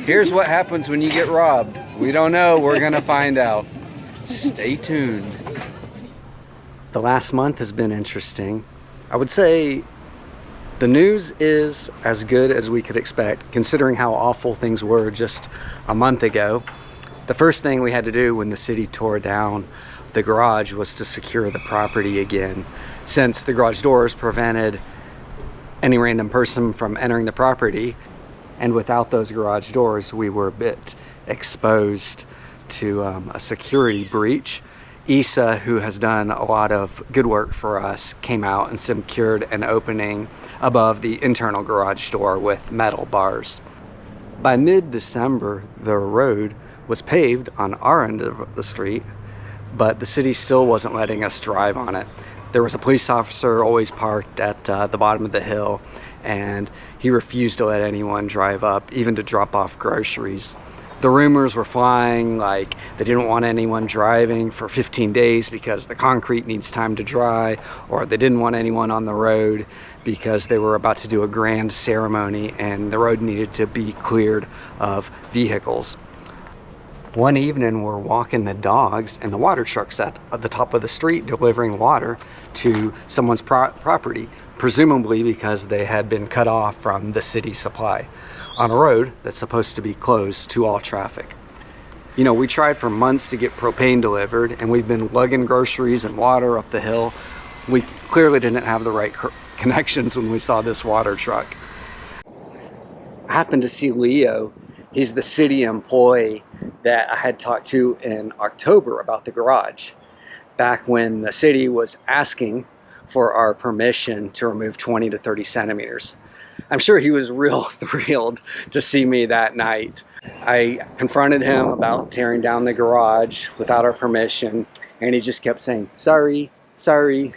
Here's what happens when you get robbed. We don't know. We're gonna find out. Stay tuned. The last month has been interesting. I would say the news is as good as we could expect, considering how awful things were just a month ago. The first thing we had to do when the city tore down the garage was to secure the property again, since the garage doors prevented any random person from entering the property. And without those garage doors, we were a bit exposed to a security breach. Isa, who has done a lot of good work for us, came out and secured an opening above the internal garage door with metal bars. By mid-December, the road was paved on our end of the street, but the city still wasn't letting us drive on it. There was a police officer always parked at the bottom of the hill, and he refused to let anyone drive up, even to drop off groceries. The rumors were flying like they didn't want anyone driving for 15 days because the concrete needs time to dry, or they didn't want anyone on the road because they were about to do a grand ceremony and the road needed to be cleared of vehicles. One evening we're walking the dogs and the water truck's at the top of the street delivering water to someone's property, presumably because they had been cut off from the city supply on a road that's supposed to be closed to all traffic. You know, we tried for months to get propane delivered, and we've been lugging groceries and water up the hill. We clearly didn't have the right connections when we saw this water truck. I happened to see Leo. He's the city employee that I had talked to in October about the garage, back when the city was asking for our permission to remove 20 to 30 centimeters. I'm sure he was real thrilled to see me that night. I confronted him about tearing down the garage without our permission, and he just kept saying, sorry, sorry.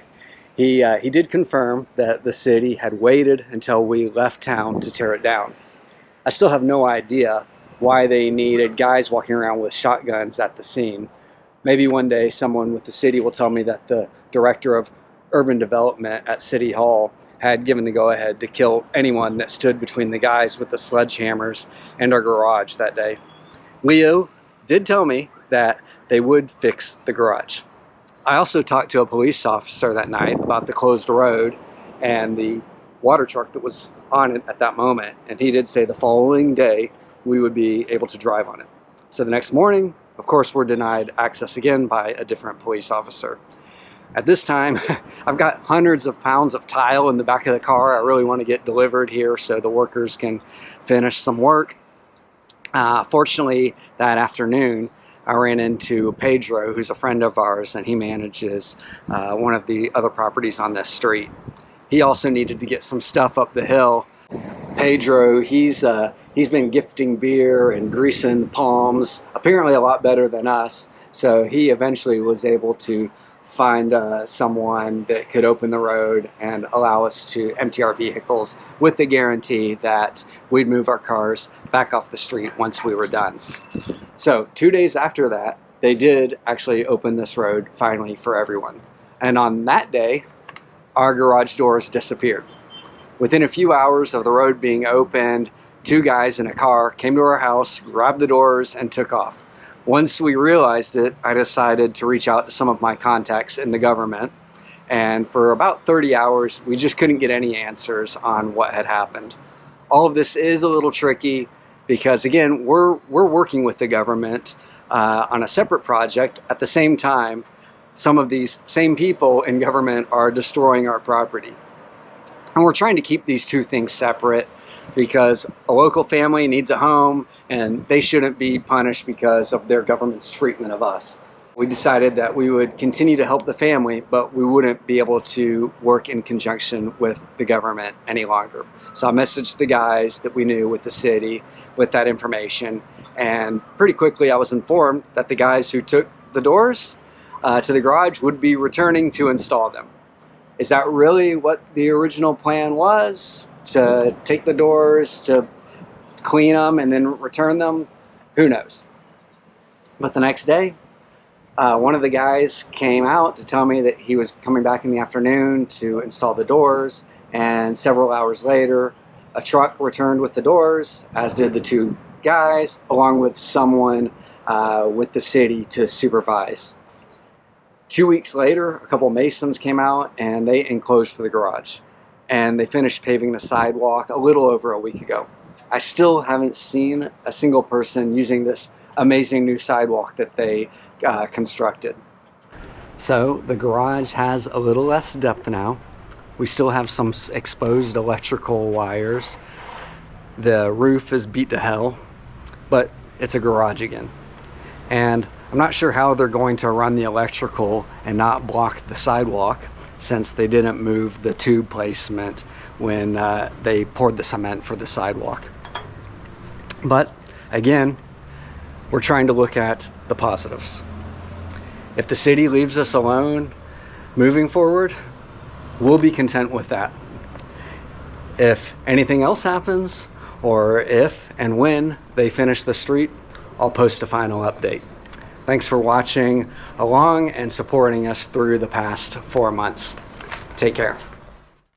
He did confirm that the city had waited until we left town to tear it down. I still have no idea why they needed guys walking around with shotguns at the scene. Maybe one day someone with the city will tell me that the director of urban development at City Hall had given the go-ahead to kill anyone that stood between the guys with the sledgehammers and our garage that day. Leo did tell me that they would fix the garage. I also talked to a police officer that night about the closed road and the water truck that was on it at that moment, and he did say the following day we would be able to drive on it. So the next morning, of course, we're denied access again by a different police officer. At this time, I've got hundreds of pounds of tile in the back of the car. I really want to get delivered here so the workers can finish some work. Fortunately, that afternoon, I ran into Pedro, who's a friend of ours, and he manages one of the other properties on this street. He also needed to get some stuff up the hill. Pedro, he's been gifting beer and greasing the palms, apparently a lot better than us. So he eventually was able to find someone that could open the road and allow us to empty our vehicles with the guarantee that we'd move our cars back off the street once we were done. So 2 days after that, they did actually open this road finally for everyone. And on that day, our garage doors disappeared. Within a few hours of the road being opened, 2 guys in a car came to our house, grabbed the doors, and took off. Once we realized it, I decided to reach out to some of my contacts in the government, and for about 30 hours, we just couldn't get any answers on what had happened. All of this is a little tricky because, again, we're working with the government on a separate project. At the same time, some of these same people in government are destroying our property. And we're trying to keep these two things separate because a local family needs a home and they shouldn't be punished because of their government's treatment of us. We decided that we would continue to help the family, but we wouldn't be able to work in conjunction with the government any longer. So I messaged the guys that we knew with the city with that information, and pretty quickly I was informed that the guys who took the doors to the garage would be returning to install them. Is that really what the original plan was? To take the doors, to clean them, and then return them? Who knows? But the next day, one of the guys came out to tell me that he was coming back in the afternoon to install the doors, and several hours later, a truck returned with the doors, as did the 2 guys along with someone with the city to supervise. 2 weeks later, a couple masons came out and they enclosed the garage. And they finished paving the sidewalk a little over a week ago. I still haven't seen a single person using this amazing new sidewalk that they constructed. So the garage has a little less depth now. We still have some exposed electrical wires. The roof is beat to hell, but it's a garage again. And I'm not sure how they're going to run the electrical and not block the sidewalk, since they didn't move the tube placement when they poured the cement for the sidewalk. But again, we're trying to look at the positives. If the city leaves us alone moving forward, we'll be content with that. If anything else happens, or if and when they finish the street, I'll post a final update. Thanks for watching along and supporting us through the past 4 months. Take care.